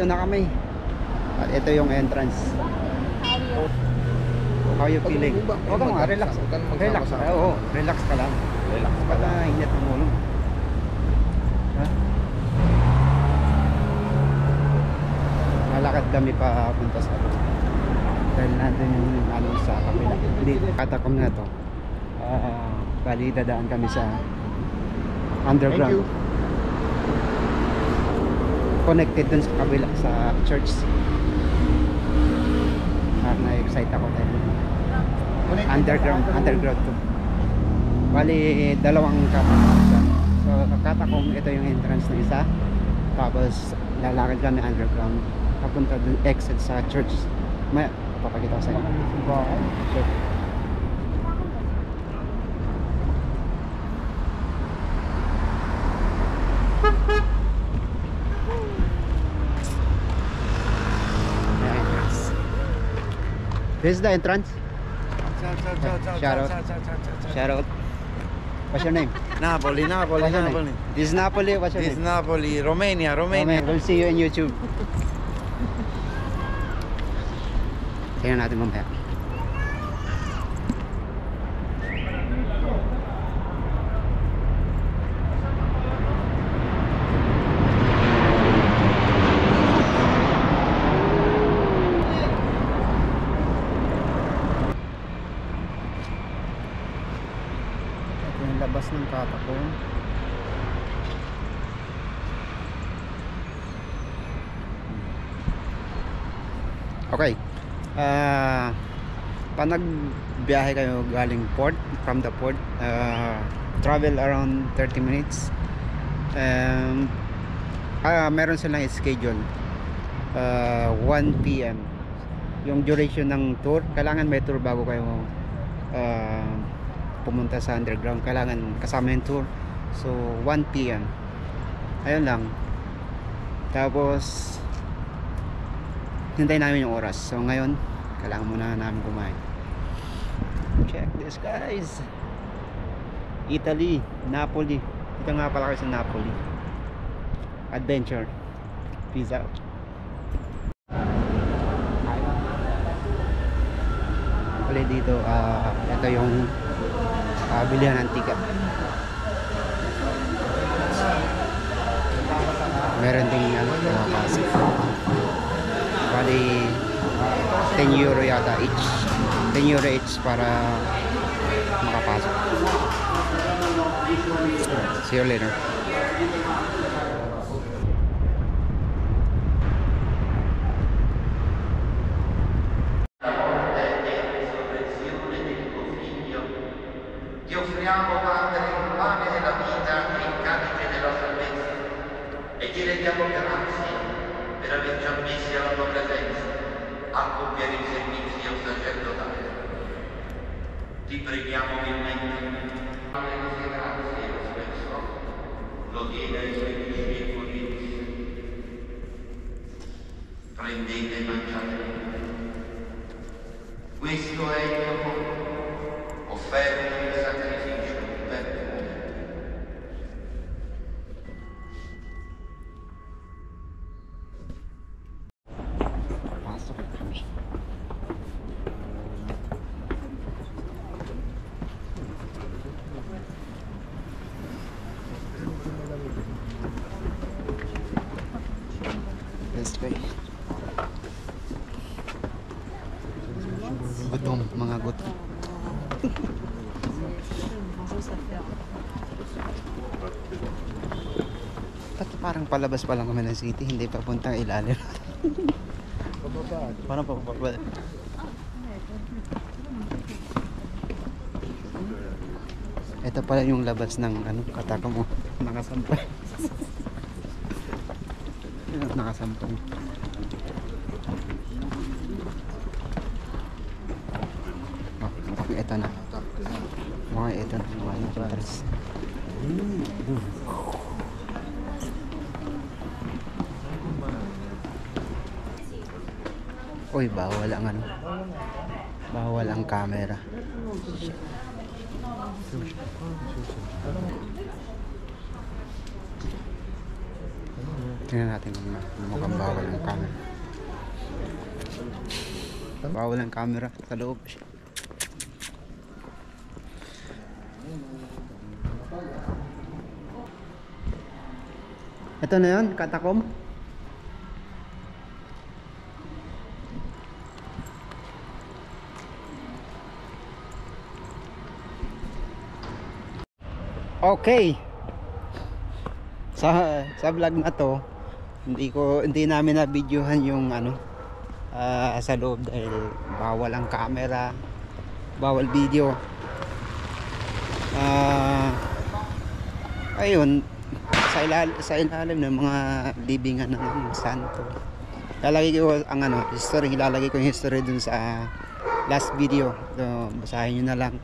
Nandito na kami. At ito yung entrance. How you feeling? Huwag ka mga, relax. Relax. Oo, relax ka lang. Relax ka lang. Init ang ulo. Ha? Malakad kami pa punta sa dahil nandun yung ano sa kapila. Hindi, katakom na to. Bali, dadaan kami sa underground. Connected dun sa kabila sa church. Na-excite ako dahil underground to. Bali, dalawang katakom. So, katakom, ito yung entrance na isa. Tapos, lalakad kami underground. Papunta dun, exit sa church. May papakita ko sa inyo. Sure. This is the entrance. Shout out. What's your name? Napoli. What's your name? This is Napoli. What's your This is name? Napoli, Romania. We'll see you in YouTube. Tingnan natin mamaya. Ito yung labas ng katakom. Okay. Pag nagbiyahe kayo galing port, from the port, travel around 30 minutes. Meron silang schedule 1 PM yung duration ng tour. Kailangan may tour bago kayo pumunta sa underground. Kailangan kasama yung tour. So 1 PM ayun lang. Tapos hintayin namin yung oras. So ngayon kailangan muna namin kumain. Check this guys, Italy, Napoli. Dito nga pala kayo sa Napoli. Adventure. Peace out. Actually dito ito yung bilihan ng ticket. Meron ding ano, pasok. Bali 10 euro yata each. 10 euro each para makapasok. See you later. Ti offriamo, Padre, il pane della vita e il calice della salvezza e ti rendiamo grazie per averci ammessi alla tua presenza a compiere il servizio sacerdotale. Ti preghiamo umilmente, Padre, queste grazie lo spesso lo diede ai suoi discepoli. Prendete e mangiate. Questo è il mio corpo, offerto in sacrificio per voi. Pasok kami. This way. Gutom, mga gutom. Parang palabas pa lang kami ng city, hindi pa puntang ilalim. Parang pababa. Ito pala yung labas ng ano, katakom mo. Nakasampay. Nakasampay. Okay, ito na. Okay, ito na. Uy, bawal ang ano. Bawal ang camera. Tingnan natin kung mukhang bawal ang camera. Bawal ang camera sa loob. Ito na yun, katakom. Okay. Sa vlog na to, hindi namin na videohan yung sa loob dahil bawal ang camera, bawal video. Ayun, sa ilalim ng mga libingan ng santo. Lalagay ko ang history, ilalagay ko yung history dun sa last video. So, basahin nyo na lang.